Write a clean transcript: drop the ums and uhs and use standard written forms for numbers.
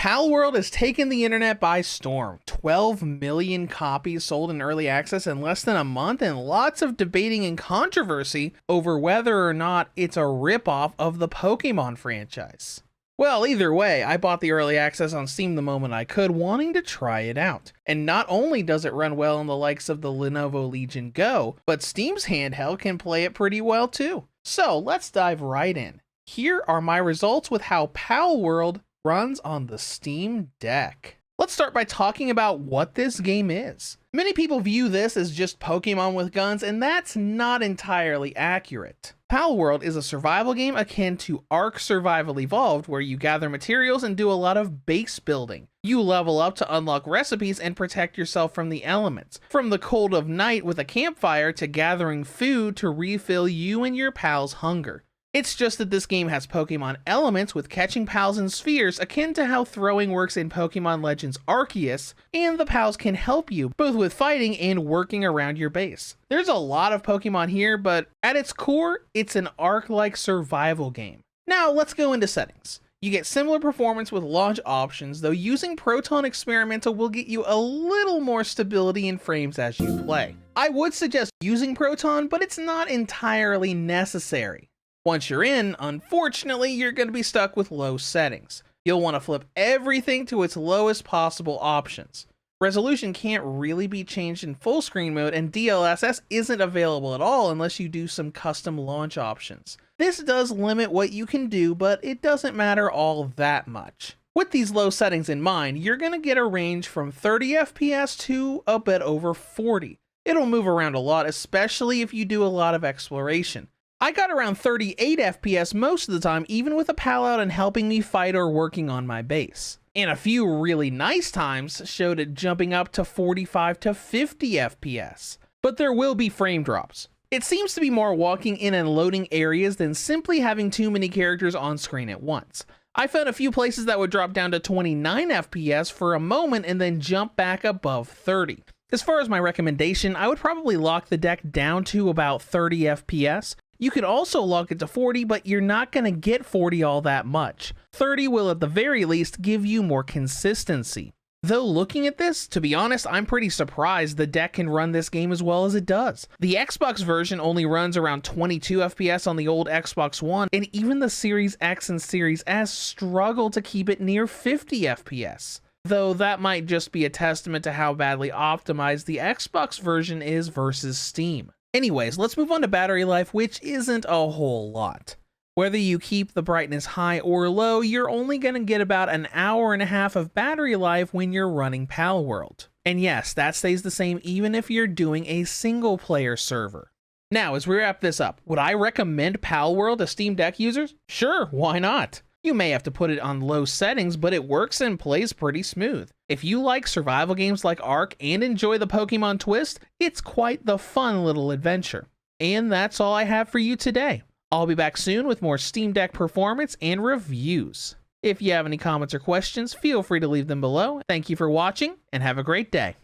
Palworld has taken the internet by storm. 12 million copies sold in early access in less than a month, and lots of debating and controversy over whether or not it's a ripoff of the Pokemon franchise. Well, either way, I bought the early access on Steam the moment I could, wanting to try it out. And not only does it run well on the likes of the Lenovo Legion Go, but Steam's handheld can play it pretty well too. So let's dive right in. Here are my results with how Palworld runs on the Steam Deck. Let's start by talking about what this game is. Many people view this as just Pokemon with guns, and that's not entirely accurate. Palworld is a survival game akin to Ark Survival Evolved, where you gather materials and do a lot of base building. You level up to unlock recipes and protect yourself from the elements, from the cold of night with a campfire to gathering food to refill you and your pals' hunger. It's just that this game has Pokemon elements with catching pals in spheres akin to how throwing works in Pokemon Legends Arceus, and the pals can help you, both with fighting and working around your base. There's a lot of Pokemon here, but at its core, it's an Ark-like survival game. Now let's go into settings. You get similar performance with launch options, though using Proton Experimental will get you a little more stability in frames as you play. I would suggest using Proton, but it's not entirely necessary. Once you're in, unfortunately, you're going to be stuck with low settings. You'll want to flip everything to its lowest possible options. Resolution can't really be changed in full screen mode, and DLSS isn't available at all unless you do some custom launch options. This does limit what you can do, but it doesn't matter all that much. With these low settings in mind, you're going to get a range from 30 FPS to a bit over 40. It'll move around a lot, especially if you do a lot of exploration. I got around 38 FPS most of the time, even with a pal out and helping me fight or working on my base. And a few really nice times showed it jumping up to 45 to 50 FPS. But there will be frame drops. It seems to be more walking in and loading areas than simply having too many characters on screen at once. I found a few places that would drop down to 29 FPS for a moment and then jump back above 30. As far as my recommendation, I would probably lock the deck down to about 30 FPS. You could also lock it to 40, but you're not going to get 40 all that much. 30 will at the very least give you more consistency. Though looking at this, to be honest, I'm pretty surprised the deck can run this game as well as it does. The Xbox version only runs around 22 FPS on the old Xbox One, and even the Series X and Series S struggle to keep it near 50 FPS. Though that might just be a testament to how badly optimized the Xbox version is versus Steam. Anyways, let's move on to battery life, which isn't a whole lot. Whether you keep the brightness high or low, you're only going to get about an hour and a half of battery life when you're running Palworld. And yes, that stays the same even if you're doing a single player server. Now, as we wrap this up, would I recommend Palworld to Steam Deck users? Sure, why not? You may have to put it on low settings, but it works and plays pretty smooth. If you like survival games like Ark and enjoy the Pokemon twist, it's quite the fun little adventure. And that's all I have for you today. I'll be back soon with more Steam Deck performance and reviews. If you have any comments or questions, feel free to leave them below. Thank you for watching, and have a great day.